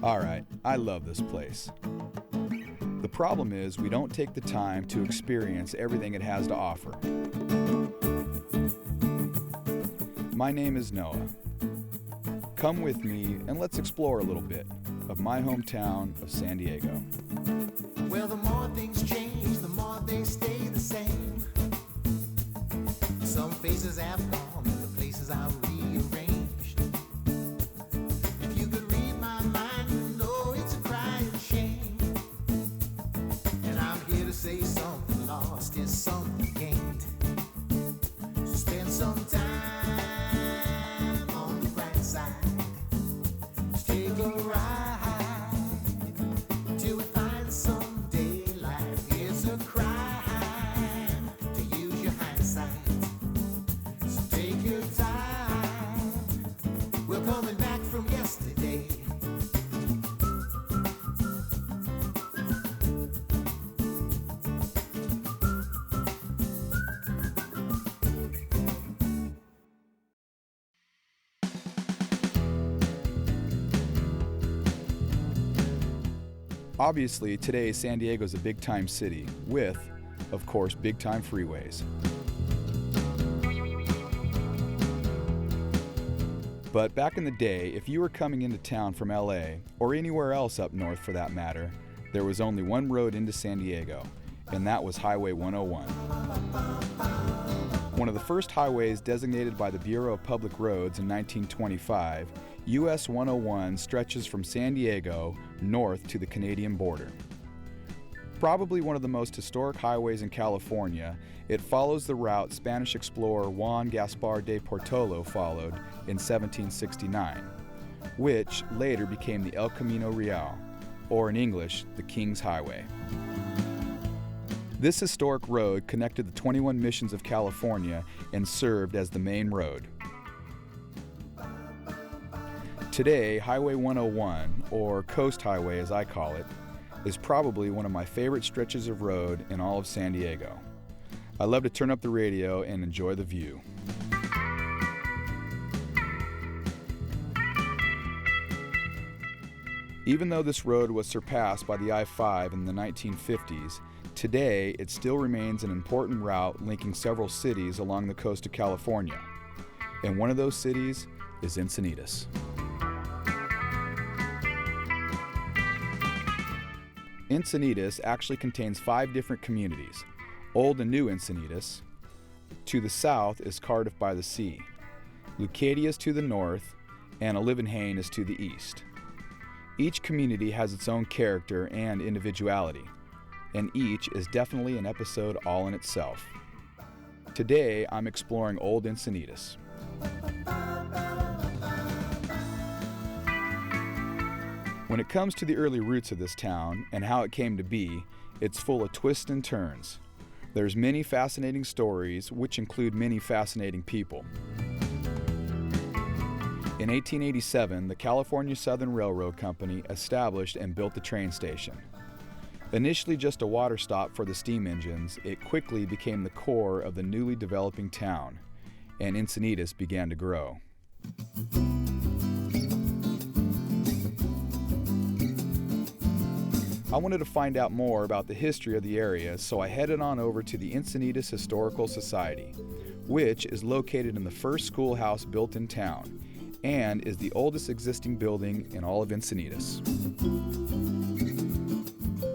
Alright, I love this place. The problem is we don't take the time to experience everything it has to offer. My name is Noah. Come with me and let's explore a little bit of my hometown of San Diego. Well, the more things change, the more they stay the same. Some faces have gone, the places are rearranged. If you could read my mind, you know it's a crying shame. And I'm here to say something lost is something gained. So spend some time on the bright side. Just take a ride till we find some daylight. It's a crime to use your hindsight. So take your time. We're coming back from yesterday. Obviously, today San Diego is a big-time city with, of course, big-time freeways. But back in the day, if you were coming into town from LA, or anywhere else up north for that matter, there was only one road into San Diego, and that was Highway 101. One of the first highways designated by the Bureau of Public Roads in 1925, US 101 stretches from San Diego north to the Canadian border. Probably one of the most historic highways in California, it follows the route Spanish explorer Juan Gaspar de Portola followed in 1769, which later became the El Camino Real, or in English, the King's Highway. This historic road connected the 21 missions of California and served as the main road. Today, Highway 101, or Coast Highway as I call it, is probably one of my favorite stretches of road in all of San Diego. I love to turn up the radio and enjoy the view. Even though this road was surpassed by the I-5 in the 1950s, today it still remains an important route linking several cities along the coast of California. And one of those cities is Encinitas. Encinitas actually contains 5 different communities. Old and New Encinitas. To the south is Cardiff by the Sea. Leucadia is to the north, and Olivenhain is to the east. Each community has its own character and individuality, and each is definitely an episode all in itself. Today, I'm exploring Old Encinitas. When it comes to the early roots of this town and how it came to be, it's full of twists and turns. There's many fascinating stories, which include many fascinating people. In 1887, the California Southern Railroad Company established and built the train station. Initially just a water stop for the steam engines, it quickly became the core of the newly developing town, and Encinitas began to grow. I wanted to find out more about the history of the area, so I headed on over to the Encinitas Historical Society, which is located in the first schoolhouse built in town, and is the oldest existing building in all of Encinitas.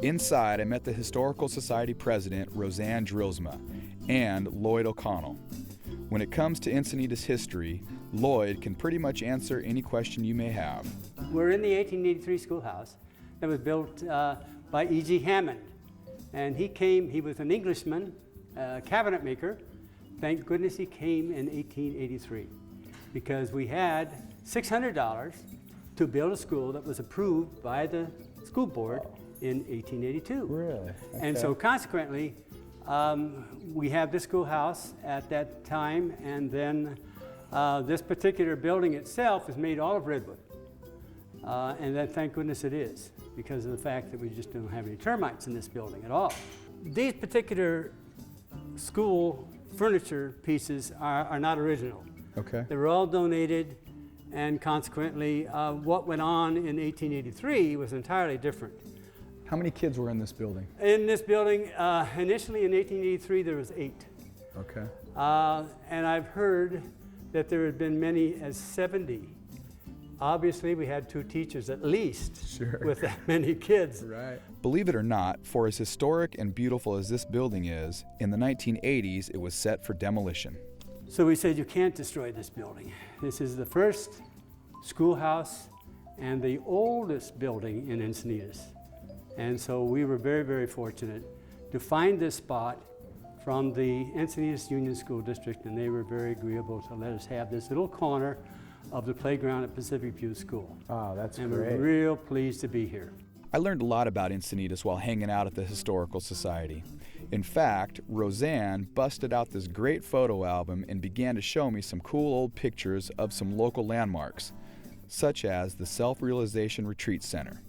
Inside, I met the Historical Society President, Roseanne Drillsma, and Lloyd O'Connell. When it comes to Encinitas history, Lloyd can pretty much answer any question you may have. We're in the 1883 schoolhouse that was built by E.G. Hammond. And he was an Englishman, cabinet maker. Thank goodness he came in 1883, because we had $600 to build a school that was approved by the school board in 1882. Really? Okay. And so consequently, we have this schoolhouse at that time, and then this particular building itself is made all of redwood. And then thank goodness it is, because of the fact that we just don't have any termites in this building at all. These particular school furniture pieces are not original. Okay. They were all donated and consequently, what went on in 1883 was entirely different. How many kids were in this building? In this building, initially in 1883, there was 8. Okay. And I've heard that there had been many as 70. Obviously, we had 2 teachers at least with that many kids. Right. Believe it or not, for as historic and beautiful as this building is, in the 1980s it was set for demolition. So we said, you can't destroy this building. This is the first schoolhouse and the oldest building in Encinitas. And so we were very, very fortunate to find this spot from the Encinitas Union School District, and they were very agreeable to let us have this little corner of the playground at Pacific View School. Oh, that's and great. we're real pleased to be here. I learned a lot about Encinitas while hanging out at the Historical Society. In fact, Roseanne busted out this great photo album and began to show me some cool old pictures of some local landmarks, such as the Self-Realization Retreat Center.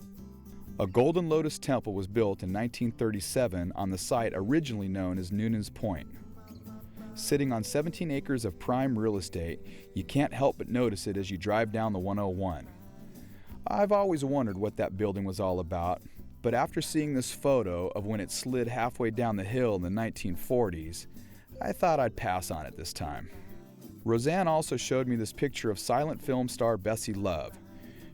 A Golden Lotus Temple was built in 1937 on the site originally known as Noonan's Point. Sitting on 17 acres of prime real estate, you can't help but notice it as you drive down the 101. I've always wondered what that building was all about, but after seeing this photo of when it slid halfway down the hill in the 1940s, I thought I'd pass on it this time. Roseanne also showed me this picture of silent film star Bessie Love.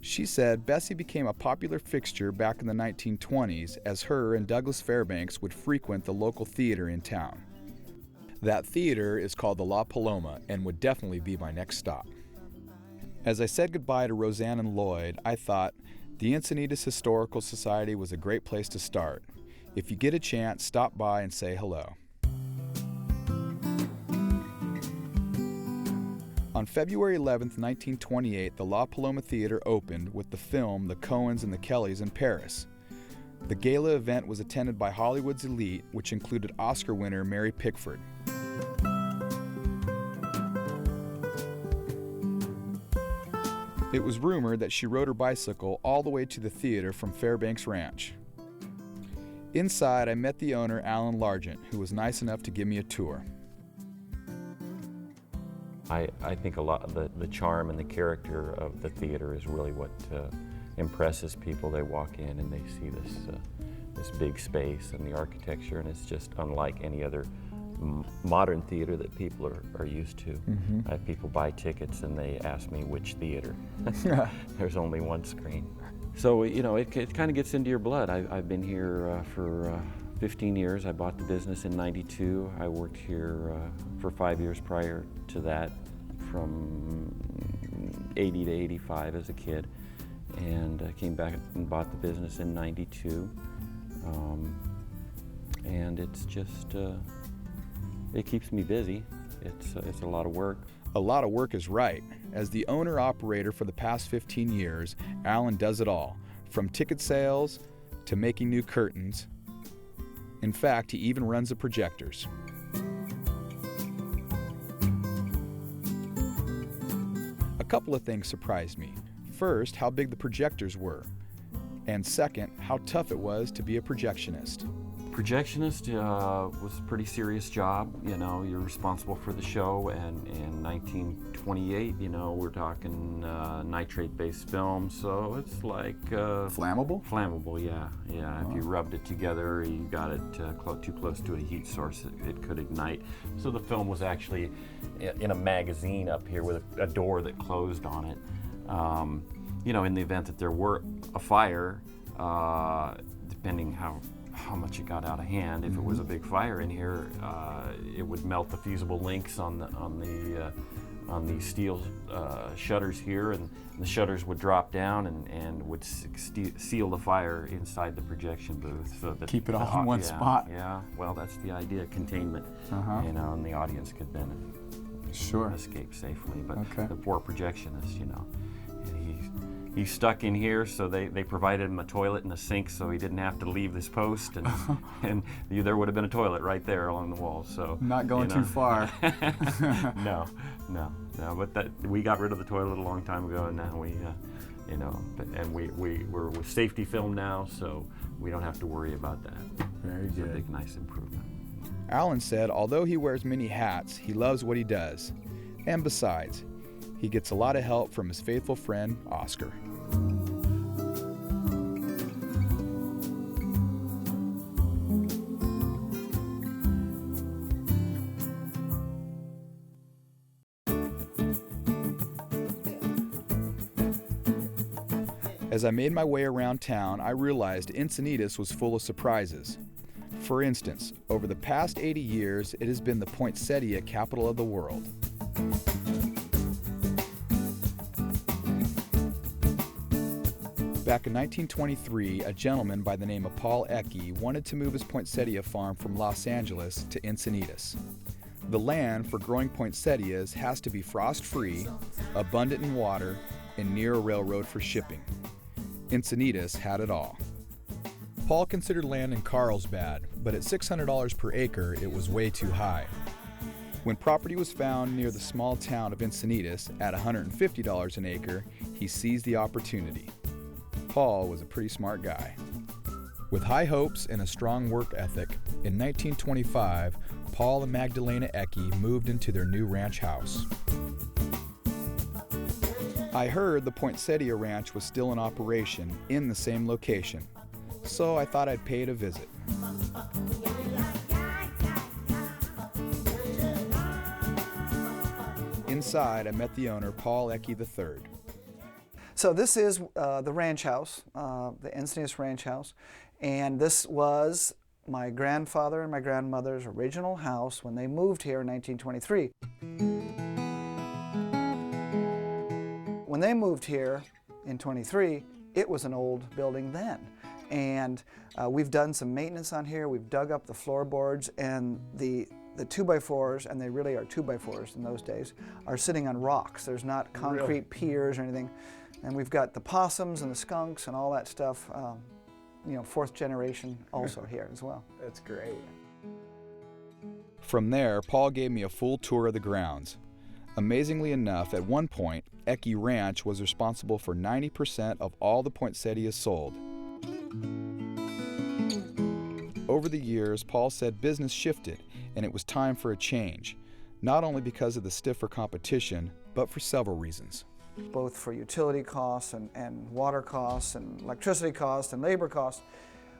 She said Bessie became a popular fixture back in the 1920s as her and Douglas Fairbanks would frequent the local theater in town. That theater is called the La Paloma and would definitely be my next stop. As I said goodbye to Roseanne and Lloyd, I thought the Encinitas Historical Society was a great place to start. If you get a chance, stop by and say hello. On February 11, 1928, the La Paloma Theater opened with the film The Coens and the Kellys in Paris. The gala event was attended by Hollywood's elite, which included Oscar winner Mary Pickford. It was rumored that she rode her bicycle all the way to the theater from Fairbanks Ranch. Inside, I met the owner, Alan Largent, who was nice enough to give me a tour. I think a lot of the charm and the character of the theater is really what impresses people. They walk in and they see this big space and the architecture, and it's just unlike any other modern theater that people are used to. Mm-hmm. I have people buy tickets and they ask me which theater. There's only one screen. So, you know, it kind of gets into your blood. I've been here for 15 years. I bought the business in '92. I worked here for 5 years prior to that, from '80 to '85 as a kid, and came back and bought the business in '92. And it's just, it keeps me busy. It's a lot of work. A lot of work is right. As the owner-operator for the past 15 years, Alan does it all, from ticket sales to making new curtains. In fact, he even runs the projectors. A couple of things surprised me. First, how big the projectors were. And second, how tough it was to be a projectionist. Projectionist was a pretty serious job. You know, you're responsible for the show, and in 1928, you know, we're talking nitrate-based film, so it's like Flammable? Flammable, yeah. If you rubbed it together, you got it too close to a heat source, it could ignite. So the film was actually in a magazine up here with a door that closed on it. You know, in the event that there were a fire, depending how much it got out of hand, if it was a big fire in here, it would melt the fusible links on the steel shutters here, and the shutters would drop down and would seal the fire inside the projection booth, so that Keep it all in one spot. Yeah, well, that's the idea, containment. You know, and the audience could then escape safely. But the poor projectionist, you know, he's stuck in here, so they provided him a toilet and a sink, so he didn't have to leave this post, and there would have been a toilet right there along the wall. So not going too far. No. But we got rid of the toilet a long time ago, and now we, you know, we're with safety film now, so we don't have to worry about that. Very good. It's a big, nice improvement. Alan said although he wears many hats, he loves what he does. And besides, He gets a lot of help from his faithful friend, Oscar. As I made my way around town, I realized Encinitas was full of surprises. For instance, over the past 80 years, it has been the poinsettia capital of the world. Back in 1923, a gentleman by the name of Paul Ecke wanted to move his poinsettia farm from Los Angeles to Encinitas. The land for growing poinsettias has to be frost-free, abundant in water, and near a railroad for shipping. Encinitas had it all. Paul considered land in Carlsbad, but at $600 per acre, it was way too high. When property was found near the small town of Encinitas at $150 an acre, he seized the opportunity. Paul was a pretty smart guy. With high hopes and a strong work ethic, in 1925, Paul and Magdalena Ecke moved into their new ranch house. I heard the Poinsettia Ranch was still in operation in the same location, so I thought I'd pay it a visit. Inside, I met the owner, Paul Ecke III. So this is the ranch house, the Encinitas Ranch House, and this was my grandfather and my grandmother's original house when they moved here in 1923. When they moved here in 23, it was an old building then. And we've done some maintenance on here. We've dug up the floorboards, and the 2x4s, and they really are 2x4s in those days, are sitting on rocks. There's not concrete piers or anything. And we've got the possums and the skunks and all that stuff, you know, fourth generation also here as well. That's great. From there, Paul gave me a full tour of the grounds. Amazingly enough, at one point, Ecke Ranch was responsible for 90% of all the poinsettias sold. Over the years, Paul said business shifted and it was time for a change, not only because of the stiffer competition, but for several reasons. Both for utility costs and water costs and electricity costs and labor costs.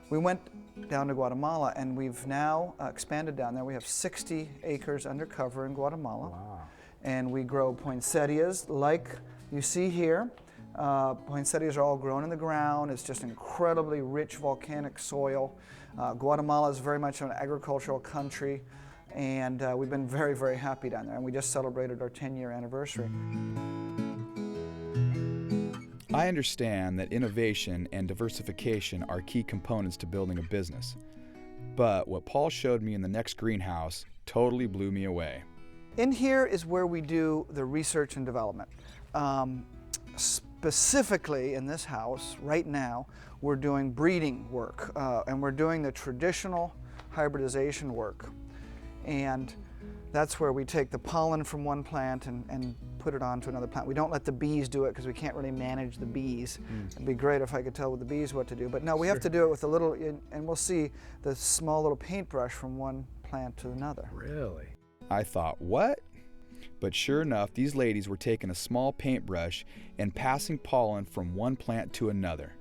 We went down to Guatemala, and we've now expanded down there. We have 60 acres under cover in Guatemala. Wow. And we grow poinsettias like you see here. Poinsettias are all grown in the ground. It's just incredibly rich volcanic soil. Guatemala is very much an agricultural country, and we've been very, very happy down there. And we just celebrated our 10-year anniversary. I understand that innovation and diversification are key components to building a business. But what Paul showed me in the next greenhouse totally blew me away. In here is where we do the research and development. Specifically in this house, right now, we're doing breeding work, and we're doing the traditional hybridization work. And that's where we take the pollen from one plant and put it onto another plant. We don't let the bees do it because we can't really manage the bees. It'd be great if I could tell the bees what to do, but no, we have to do it with a little, and we'll see the small little paintbrush from one plant to another. Really? I thought, what? But sure enough, these ladies were taking a small paintbrush and passing pollen from one plant to another.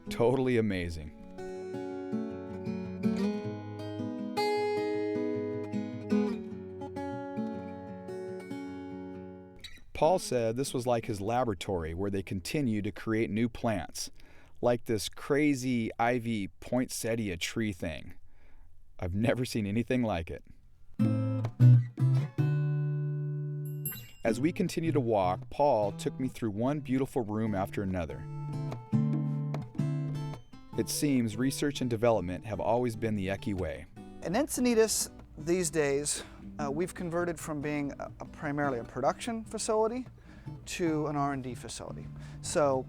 Totally amazing. Paul said this was like his laboratory where they continue to create new plants, like this crazy ivy poinsettia tree thing. I've never seen anything like it. As we continued to walk, Paul took me through one beautiful room after another. It seems research and development have always been the Ecke way. In Encinitas these days, we've converted from being primarily a production facility to an R&D facility. So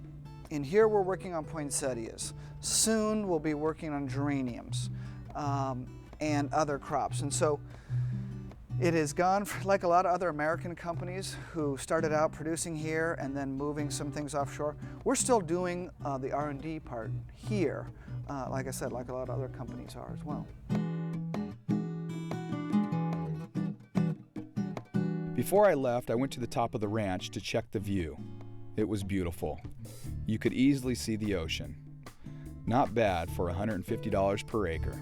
in here we're working on poinsettias. Soon we'll be working on geraniums and other crops. And so it has gone, like a lot of other American companies who started out producing here and then moving some things offshore. We're still doing the R&D part here, like I said, like a lot of other companies are as well. Before I left, I went to the top of the ranch to check the view. It was beautiful. You could easily see the ocean. Not bad for $150 per acre.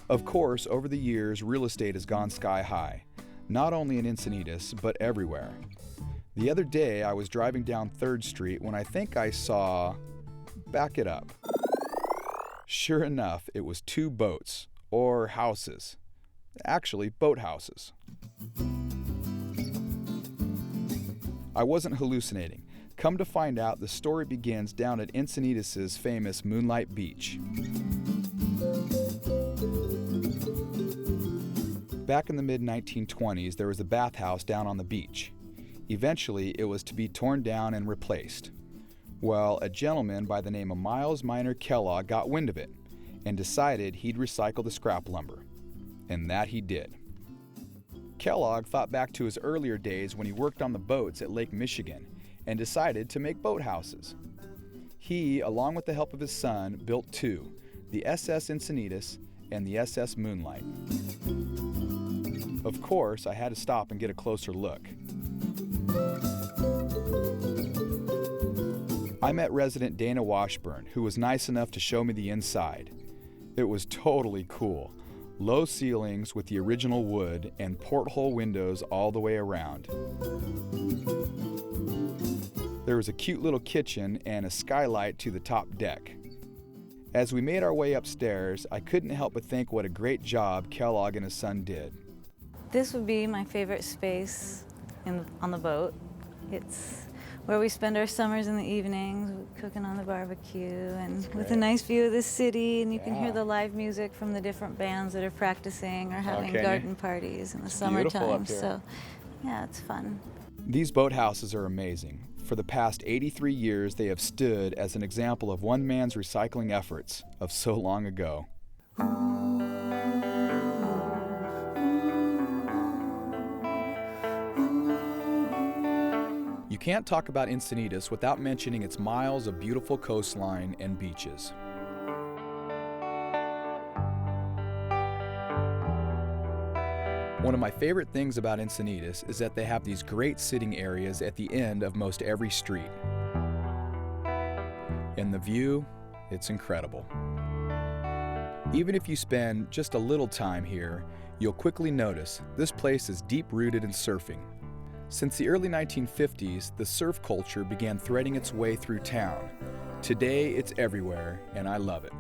Of course, over the years, real estate has gone sky high, not only in Encinitas, but everywhere. The other day, I was driving down 3rd Street when I think I saw... Back it up. Sure enough, it was 2 boats, or houses. Actually, boathouses. I wasn't hallucinating. Come to find out, the story begins down at Encinitas' famous Moonlight Beach. Back in the mid-1920s, there was a bathhouse down on the beach. Eventually, it was to be torn down and replaced. Well, a gentleman by the name of Miles Minor Kellogg got wind of it and decided he'd recycle the scrap lumber. And that he did. Kellogg thought back to his earlier days when he worked on the boats at Lake Michigan and decided to make boathouses. He, along with the help of his son, built 2, the SS Encinitas and the SS Moonlight. Of course, I had to stop and get a closer look. I met resident Dana Washburn, who was nice enough to show me the inside. It was totally cool. Low ceilings with the original wood and porthole windows all the way around. There was a cute little kitchen and a skylight to the top deck. As we made our way upstairs, I couldn't help but think what a great job Kellogg and his son did. This would be my favorite space on the boat. It's where we spend our summers in the evenings, cooking on the barbecue, and with a nice view of the city, and you can hear the live music from the different bands that are practicing or having garden parties in the summertime. So, yeah, it's fun. These boathouses are amazing. For the past 83 years, they have stood as an example of one man's recycling efforts of so long ago. You can't talk about Encinitas without mentioning its miles of beautiful coastline and beaches. One of my favorite things about Encinitas is that they have these great sitting areas at the end of most every street. And the view, it's incredible. Even if you spend just a little time here, you'll quickly notice this place is deep-rooted in surfing. Since the early 1950s, the surf culture began threading its way through town. Today, it's everywhere, and I love it.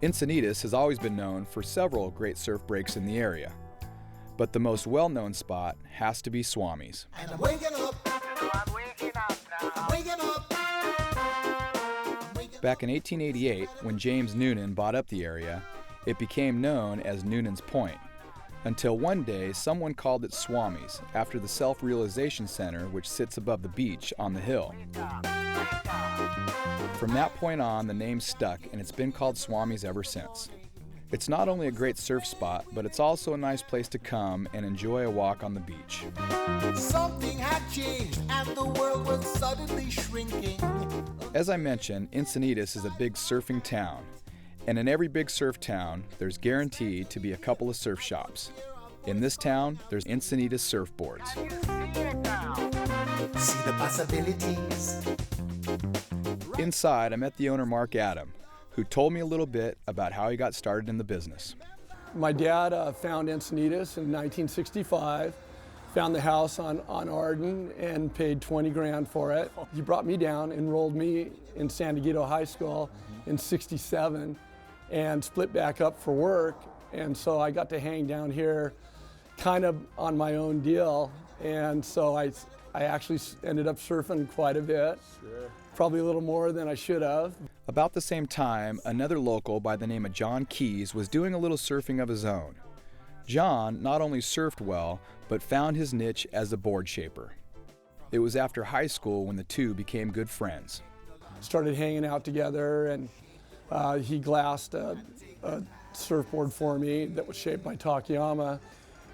Encinitas has always been known for several great surf breaks in the area, but the most well-known spot has to be Swami's. And I'm waking up. I'm waking up now. I'm waking up. Back in 1888, when James Noonan bought up the area, it became known as Noonan's Point, until one day someone called it Swami's after the Self-Realization Center, which sits above the beach on the hill. From that point on, the name stuck, and it's been called Swami's ever since. It's not only a great surf spot, but it's also a nice place to come and enjoy a walk on the beach. Something had changed and the world was suddenly shrinking. As I mentioned, Encinitas is a big surfing town, and in every big surf town, there's guaranteed to be a couple of surf shops. In this town, there's Encinitas surfboards. See the possibilities. Inside, I met the owner, Mark Adam, who told me a little bit about how he got started in the business. My dad found Encinitas in 1965, found the house on Arden and paid 20 grand for it. He brought me down, enrolled me in San Diego High School in '67 and split back up for work. And so I got to hang down here kind of on my own deal. And so I actually ended up surfing quite a bit. Sure. Probably a little more than I should have. About the same time, another local by the name of John Keys was doing a little surfing of his own. John not only surfed well, but found his niche as a board shaper. It was after high school when the two became good friends. Started hanging out together, and he glassed a surfboard for me that was shaped by Takayama.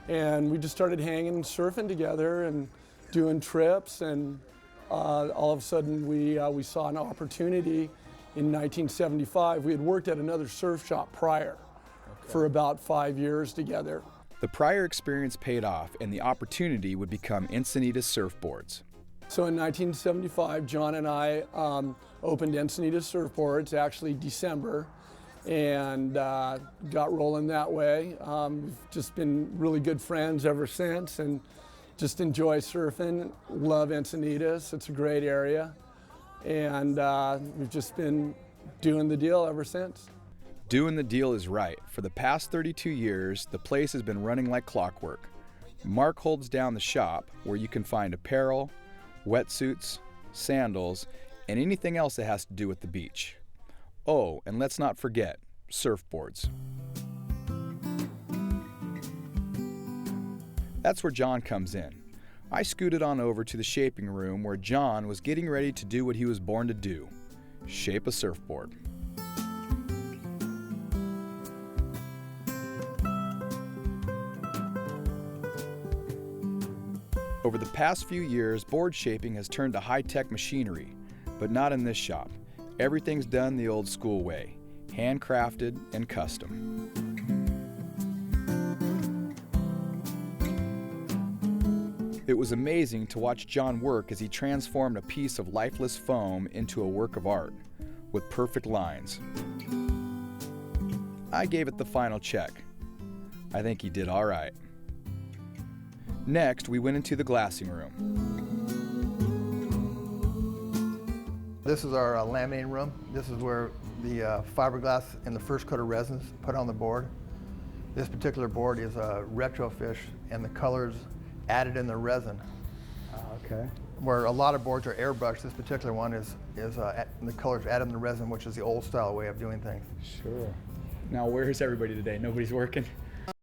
And we just started hanging and surfing together and doing trips, and all of a sudden we saw an opportunity in 1975. We had worked at another surf shop prior for about 5 years together. The prior experience paid off and the opportunity would become Encinitas surfboards. So in 1975, John and I opened Encinitas Surfboards, actually December, and got rolling that way. We've just been really good friends ever since and just enjoy surfing, love Encinitas, it's a great area, and we've just been doing the deal ever since. Doing the deal is right. For the past 32 years, the place has been running like clockwork. Mark holds down the shop where you can find apparel, wetsuits, sandals, and anything else that has to do with the beach. Oh, and let's not forget, surfboards. That's where John comes in. I scooted on over to the shaping room where John was getting ready to do what he was born to do, shape a surfboard. Over the past few years, board shaping has turned to high-tech machinery, but not in this shop. Everything's done the old school way, handcrafted and custom. It was amazing to watch John work as he transformed a piece of lifeless foam into a work of art, with perfect lines. I gave it the final check. I think he did all right. Next, we went into the glassing room. This is our laminating room. This is where the fiberglass and the first coat of resins put on the board. This particular board is a retrofish and the colors added in the resin. Okay. Where a lot of boards are airbrushed, this particular one is the colors added in the resin, which is the old style way of doing things. Sure. Now, where is everybody today? Nobody's working?